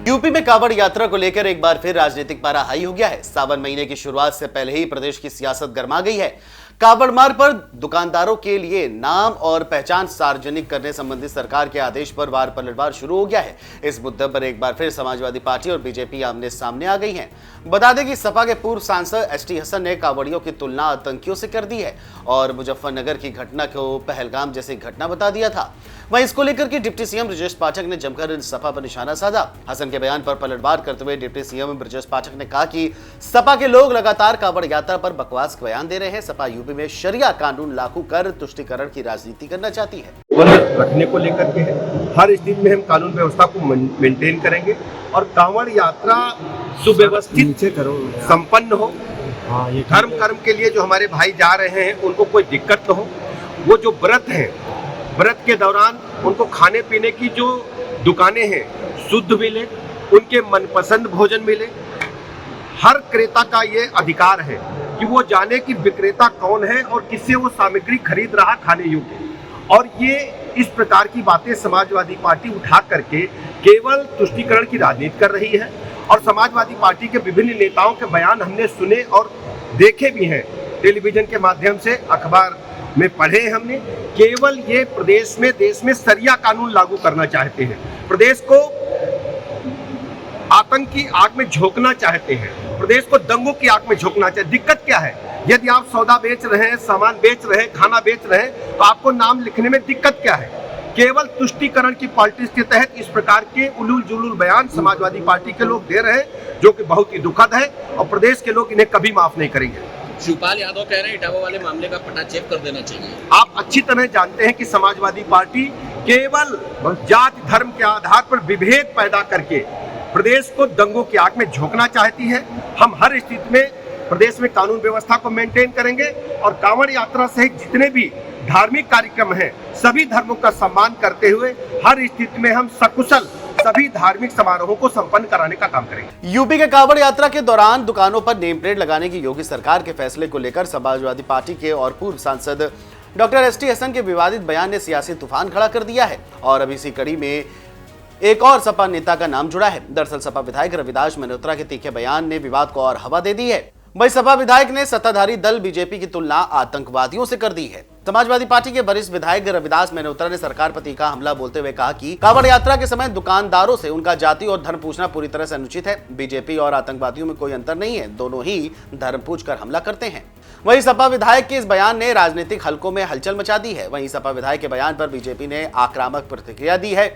UP में कांवड़ यात्रा को लेकर एक बार फिर राजनीतिक पारा हाई हो गया है। सावन महीने की शुरुआत से पहले ही प्रदेश की सियासत गर्मा गई है। कांवड़ मार्ग पर दुकानदारों के लिए नाम और पहचान सार्वजनिक करने संबंधी सरकार के आदेश पर वार पलटवार शुरू हो गया है। इस मुद्दे पर एक बार फिर समाजवादी पार्टी और बीजेपी आमने सामने आ गई हैं। बता दें कि सपा के पूर्व सांसद एसटी हसन ने कांवड़ियों की तुलना आतंकियों से कर दी है और मुजफ्फरनगर की घटना को पहलगाम जैसी घटना बता दिया था। वहीं इसको लेकर के डिप्टी सीएम ब्रजेश पाठक ने जमकर सपा पर निशाना साधा। हसन के बयान पर पलटवार करते हुए डिप्टी सीएम ब्रजेश पाठक ने कहा कि सपा के लोग लगातार कांवड़ यात्रा पर बकवास बयान दे रहे हैं। सपा यूपी में शरिया कानून लागू कर तुष्टीकरण की राजनीति करना चाहती है। रखने को लेकर के है, हर स्थिति में हम कानून व्यवस्था को मेंटेन करेंगे और कांवड़ यात्रा सुव्यवस्थित संपन्न हो। धर्म कर्म के लिए जो हमारे भाई जा रहे हैं उनको कोई दिक्कत न हो। वो जो व्रत हैं, व्रत के दौरान उनको खाने पीने की जो दुकानें हैं शुद्ध मिले, उनके मनपसंद भोजन मिले। हर क्रेता का ये अधिकार है कि वो जाने कि विक्रेता कौन है और किससे वो सामग्री खरीद रहा खाने योग्य। और ये इस प्रकार की बातें समाजवादी पार्टी उठा करके केवल तुष्टीकरण की राजनीति कर रही है। और समाजवादी पार्टी के विभिन्न नेताओं के बयान हमने सुने और देखे भी हैं, टेलीविजन के माध्यम से, अखबार में पढ़े हमने। केवल ये प्रदेश में, देश में सरिया कानून लागू करना चाहते हैं, प्रदेश को आतंक की आग में झोंकना चाहते हैं, प्रदेश को दंगों की आग में झोंकना चाहते हैं। दिक्कत क्या है? यदि आप सौदा बेच रहे हैं, सामान बेच रहे हैं, खाना बेच रहे हैं, तो आपको नाम लिखने में दिक्कत क्या है? केवल तुष्टीकरण की पॉलिटिक्स के तहत इस प्रकार के उलूल जुलूल बयान समाजवादी पार्टी के लोग दे रहे हैं, जो कि बहुत ही दुखद है और प्रदेश के लोग इन्हें कभी माफ नहीं करेंगे। शिवपाल यादव कह रहे हैं इटावा वाले मामले का पटाक्षेप कर देना चाहिए। आप अच्छी तरह जानते हैं कि समाजवादी पार्टी केवल जाति धर्म के आधार पर विभेद पैदा करके प्रदेश को दंगों की आग में झोंकना चाहती है। हम हर स्थिति में प्रदेश में कानून व्यवस्था को मेंटेन करेंगे और कांवड़ यात्रा सहित जितने भी धार्मिक कार्यक्रम हैं, सभी धर्मों का सम्मान करते हुए हर स्थिति में हम सकुशल सभी धार्मिक समारोहों को संपन्न कराने का काम करेंगे। यूपी के कांवड़ यात्रा के दौरान दुकानों पर नेम प्लेट लगाने की योगी सरकार के फैसले को लेकर समाजवादी पार्टी के और पूर्व सांसद डॉक्टर एसटी हसन के विवादित बयान ने सियासी तूफान खड़ा कर दिया है। और अब इसी कड़ी में एक और सपा नेता का नाम जुड़ा है। दरअसल सपा विधायक रविदास मल्होत्रा के तीखे बयान ने विवाद को और हवा दे दी है। वही सपा विधायक ने सत्ताधारी दल बीजेपी की तुलना आतंकवादियों से कर दी है। समाजवादी पार्टी के वरिष्ठ विधायक रविदास मल्होत्रा ने सरकार पर तीखा हमला बोलते हुए कहा कि कांवड़ यात्रा के समय दुकानदारों से उनका जाति और धर्म पूछना पूरी तरह से अनुचित है। बीजेपी और आतंकवादियों में कोई अंतर नहीं है, दोनों ही धर्म पूछकर हमला करते हैं। वहीं सपा विधायक के इस बयान ने राजनीतिक हलकों में हलचल मचा दी है। वहीं सपा विधायक के बयान पर बीजेपी ने आक्रामक प्रतिक्रिया दी है।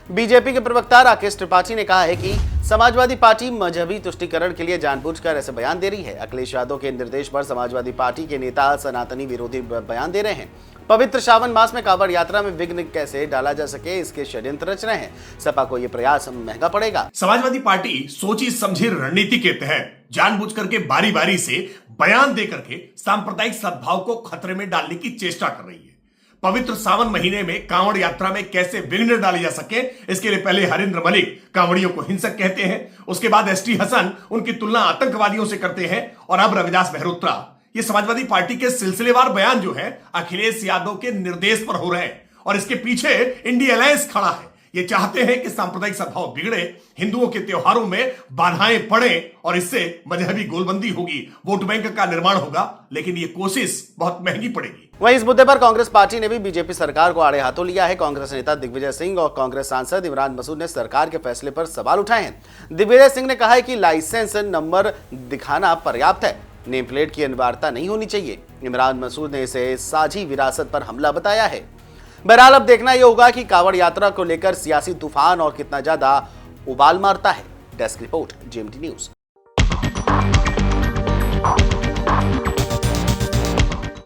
बीजेपी के प्रवक्ता राकेश त्रिपाठी ने कहा है कि समाजवादी पार्टी मजहबी तुष्टीकरण के लिए जानबूझकर ऐसे बयान दे रही है। अखिलेश यादव के निर्देश पर समाजवादी पार्टी के नेता सनातनी विरोधी बयान दे रहे हैं। पवित्र श्रावण मास में कांवड़ यात्रा में विघ्न कैसे डाला जा सके, इसके षड्यंत्र रच रहे हैं। सपा को यह प्रयास महंगा पड़ेगा। समाजवादी पार्टी सोची समझी रणनीति के तहत जानबूझकर के बारी बारी से बयान दे करके सांप्रदायिक सद्भाव को खतरे में डालने की चेष्टा कर रही है। पवित्र सावन महीने में कांवड़ यात्रा में कैसे विघ्न डाले जा सके, इसके लिए पहले हरेंद्र मलिक कांवड़ियों को हिंसक कहते हैं, उसके बाद एसटी हसन उनकी तुलना आतंकवादियों से करते हैं और अब रविदास मल्होत्रा। ये समाजवादी पार्टी के सिलसिलेवार बयान जो है अखिलेश यादव के निर्देश पर हो रहे हैं और इसके पीछे इंडिया अलायंस खड़ा है। ये चाहते हैं कि सांप्रदायिक सद्भाव बिगड़े, हिंदुओं के त्योहारों में बाधाएं पड़े और इससे मजहबी गोलबंदी होगी, वोट बैंक का निर्माण होगा, लेकिन ये कोशिश बहुत महंगी पड़ेगी। वहीं इस मुद्दे पर कांग्रेस पार्टी ने भी बीजेपी सरकार को आड़े हाथों लिया है। कांग्रेस नेता दिग्विजय सिंह और कांग्रेस सांसद इमरान मसूद ने सरकार के फैसले पर सवाल उठाए हैं। दिग्विजय सिंह ने कहा है कि लाइसेंस नंबर दिखाना पर्याप्त है, नेम प्लेट की अनिवार्यता नहीं होनी चाहिए। इमरान मसूद ने इसे साझी विरासत पर हमला बताया है। बहरहाल अब देखना यह होगा कि कांवड़ यात्रा को लेकर सियासी तूफान और कितना ज्यादा उबाल मारता है। Desk report, GMT news.